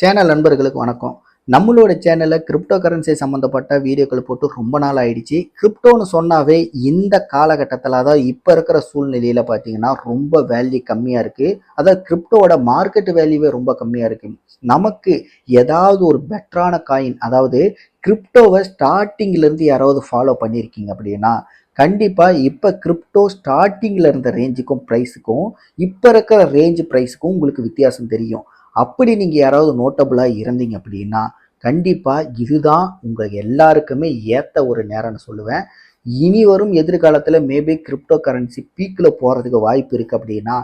Channel நண்பர்களுக்கு வணக்கம். நம்மளோட சேனல்ல கிரிப்டோ கரன்சி சம்மந்தப்பட்ட வீடியோக்கள் போட்டு ரொம்ப நாள் ஆயிடுச்சு. கிரிப்டோன்னு சொன்னாவே இந்த காலகட்டத்தில், அதாவது இப்போ இருக்கிற சூழ்நிலையில் பார்த்தீங்கன்னா ரொம்ப வேல்யூ கம்மியாக இருக்குது. அதாவது கிரிப்டோவோட மார்க்கெட் வேல்யூவே ரொம்ப கம்மியாக இருக்குது. நமக்கு ஏதாவது ஒரு பெட்டரான காயின், அதாவது கிரிப்டோவை ஸ்டார்டிங்லேருந்து யாராவது ஃபாலோ பண்ணியிருக்கீங்க அப்படின்னா கண்டிப்பாக இப்போ கிரிப்டோ ஸ்டார்டிங்கில் இருந்த ரேஞ்சுக்கும் ப்ரைஸுக்கும் இப்போ இருக்கிற ரேஞ்சு ப்ரைஸுக்கும் உங்களுக்கு வித்தியாசம் தெரியும். அப்படி நீங்கள் யாராவது நோட்டபுளாக இருந்தீங்க அப்படின்னா கண்டிப்பாக இதுதான் உங்கள் எல்லாருக்குமே ஏற்ற ஒரு நேரம்னு சொல்லுவேன். இனி வரும் எதிர்காலத்தில் மேபி கிரிப்டோ கரன்சி பீக்கில் போகிறதுக்கு வாய்ப்பு இருக்குது அப்படின்னா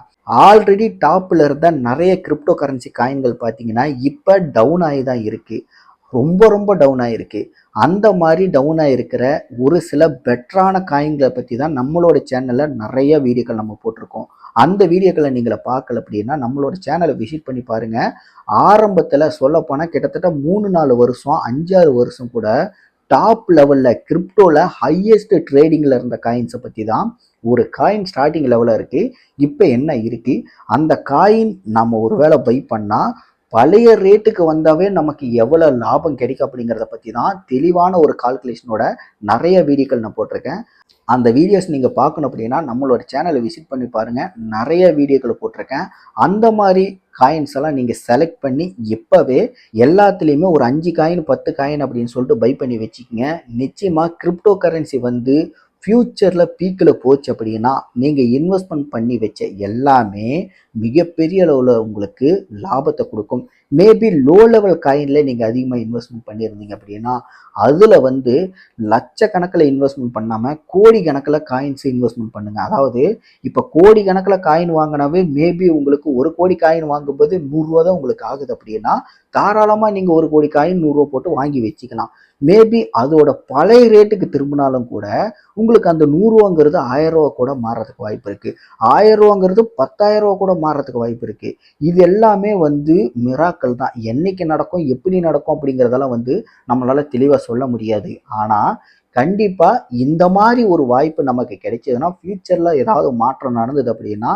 ஆல்ரெடி டாப்பில் இருந்த நிறைய கிரிப்டோ கரன்சி காயின்கள் பார்த்தீங்கன்னா இப்போ டவுன் ஆகி தான் இருக்குது. ரொம்ப ரொம்ப டவுன் ஆகிருக்கு. அந்த மாதிரி டவுன் ஆகிருக்கிற ஒரு சில பெட்டரான காயின்களை பற்றி தான் நம்மளோட சேனலில் நிறைய வீடியோக்கள் நம்ம போட்டிருக்கோம். அந்த வீடியோக்களை நீங்களை பார்க்கல அப்படின்னா நம்மளோட சேனலை விசிட் பண்ணி பாருங்கள். ஆரம்பத்தில் சொல்லப்போனால் கிட்டத்தட்ட 3-4 வருஷம் 5-6 வருஷம் கூட டாப் லெவலில் கிரிப்டோவில் ஹையஸ்ட் ட்ரேடிங்கில் இருந்த காயின்ஸை பற்றி தான் ஒரு காயின் ஸ்டார்டிங் லெவலில் இருக்குது. இப்போ என்ன இருக்குது, அந்த காயின் நம்ம ஒரு வேளை பை பண்ணால் பழைய ரேட்டுக்கு வந்தாவே நமக்கு எவ்வளோ லாபம் கிடைக்கும் அப்படிங்கிறத பற்றி தான் தெளிவான ஒரு கால்குலேஷனோட நிறைய வீடியோக்கள் நான் போட்டிருக்கேன். அந்த வீடியோஸ் நீங்கள் பார்க்கணும் அப்படின்னா நம்மளோட சேனலை விசிட் பண்ணி பாருங்கள். நிறைய வீடியோக்களை போட்டிருக்கேன். அந்த மாதிரி காயின்ஸ் எல்லாம் நீங்கள் செலக்ட் பண்ணி இப்போவே எல்லாத்துலேயுமே ஒரு 5 காயின் 10 காயின் அப்படின்னு சொல்லிட்டு பை பண்ணி வச்சுக்கோங்க. நிச்சயமாக கிரிப்டோ கரன்சி வந்து ஃப்யூச்சரில் பீக்கில் போச்சு அப்படின்னா நீங்கள் இன்வெஸ்ட்மெண்ட் பண்ணி வச்ச எல்லாமே மிகப்பெரிய அளவில் உங்களுக்கு லாபத்தை கொடுக்கும். மேபி லோ லெவல் காயினில் நீங்கள் அதிகமாக இன்வெஸ்ட்மெண்ட் பண்ணியிருந்தீங்க அப்படின்னா அதில் வந்து லட்சக்கணக்கில் இன்வெஸ்ட்மெண்ட் பண்ணாமல் கோடி கணக்கில் காயின்ஸ் இன்வெஸ்ட்மெண்ட் பண்ணுங்கள். அதாவது இப்போ கோடி கணக்கில் காயின் வாங்கினாவே மேபி உங்களுக்கு 1 கோடி காயின் வாங்கும்போது 100 ரூபா தான் உங்களுக்கு ஆகுது அப்படின்னா தாராளமாக நீங்கள் 1 கோடி காயின் 100 ரூபா போட்டு வாங்கி வச்சுக்கலாம். மேபி அதோட பழைய ரேட்டுக்கு திரும்பினாலும் கூட உங்களுக்கு அந்த 100 ரூபாங்கிறது 1000 ரூபா கூட மாறுறதுக்கு வாய்ப்பு இருக்குது. 1000 ரூபாங்கிறது 10,000 ரூபா கூட மாறுறதுக்கு வாய்ப்பு இருக்குது. இது எல்லாமே வந்து மிராக்கள் தான். என்னைக்கு நடக்கும் எப்படி நடக்கும் அப்படிங்கிறதெல்லாம் வந்து நம்மளால தெளிவாக சொல்ல முடியாது. ஆனால் கண்டிப்பாக இந்த மாதிரி ஒரு வாய்ப்பு நமக்கு கிடைச்சதுன்னா ஃப்யூச்சரில் ஏதாவது மாற்றம் நடந்தது அப்படின்னா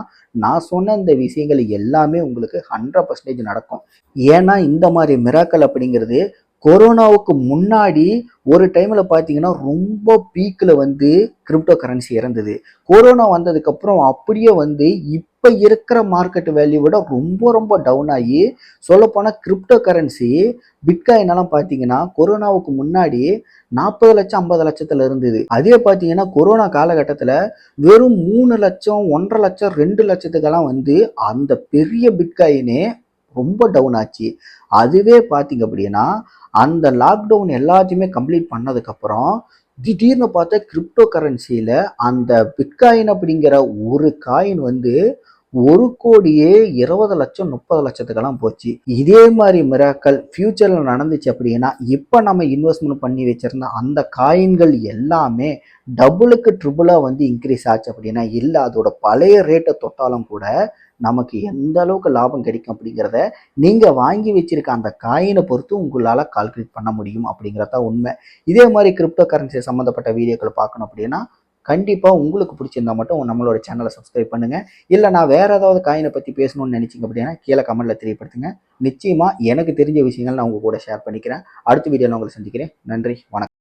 நான் சொன்ன இந்த விஷயங்கள் எல்லாமே உங்களுக்கு 100% நடக்கும். ஏன்னா இந்த மாதிரி மிராக்கள் அப்படிங்கிறது கொரோனாவுக்கு முன்னாடி ஒரு டைமில் பார்த்தீங்கன்னா ரொம்ப பீக்கில் வந்து கிரிப்டோ கரன்சி இறந்தது. கொரோனா வந்ததுக்கப்புறம் அப்படியே வந்து இப்போ இருக்கிற மார்க்கெட் வேல்யூ விட ரொம்ப ரொம்ப டவுன் ஆகி சொல்லப்போனால் கிரிப்டோ கரன்சி பிட்காயினெல்லாம் பார்த்தீங்கன்னா கொரோனாவுக்கு முன்னாடி 40 லட்சம் 50 லட்சத்தில் இருந்தது. அதே பார்த்தீங்கன்னா கொரோனா காலகட்டத்தில் வெறும் 3 லட்சம் 1.5 லட்சம் 2 லட்சத்துக்கெல்லாம் வந்து அந்த பெரிய பிட்காயினே ரொம்ப டவுன் ஆச்சு. அதுவே பார்த்தீங்க அப்படின்னா அந்த லாக்டவுன் எல்லாத்தையுமே கம்ப்ளீட் பண்ணதுக்கப்புறம் திடீர்னு பார்த்தா கிரிப்டோ கரன்சியில் அந்த பிட்காயின் அப்படிங்கிற ஒரு காயின் வந்து 1,20,00,000 30 லட்சத்துக்கெல்லாம் போச்சு. இதே மாதிரி மிராக்கள் ஃபியூச்சரில் நடந்துச்சு அப்படின்னா இப்போ நம்ம இன்வெஸ்ட்மெண்ட் பண்ணி வச்சிருந்த அந்த காயின்கள் எல்லாமே டபுளுக்கு ட்ரிபிளாக வந்து இன்க்ரீஸ் ஆச்சு அப்படின்னா இல்லை அதோட பழைய ரேட்டை தொட்டாலும் கூட நமக்கு எந்த அளவுக்கு லாபம் கிடைக்கும் அப்படிங்கிறத நீங்கள் வாங்கி வச்சிருக்க அந்த காயினை பொறுத்து உங்களால் கால்குலேட் பண்ண முடியும் அப்படிங்கிறத உண்மை. இதே மாதிரி கிரிப்டோ கரன்சி சம்மந்தப்பட்ட வீடியோக்களை பார்க்கணும் அப்படின்னா கண்டிப்பாக உங்களுக்கு பிடிச்சிருந்தா மட்டும் நம்மளோட சேனலை சப்ஸ்கிரைப் பண்ணுங்கள். இல்லை நான் வேறு ஏதாவது காயினை பற்றி பேசணும்னு நினச்சிங்க அப்படின்னா கீழே கமெண்ட்டில் தெரியப்படுத்துங்க. நிச்சயமாக எனக்கு தெரிஞ்ச விஷயங்கள் நான் உங்கள் கூட ஷேர் பண்ணிக்கிறேன். அடுத்த வீடியோவில் உங்களை சந்திக்கிறேன். நன்றி, வணக்கம்.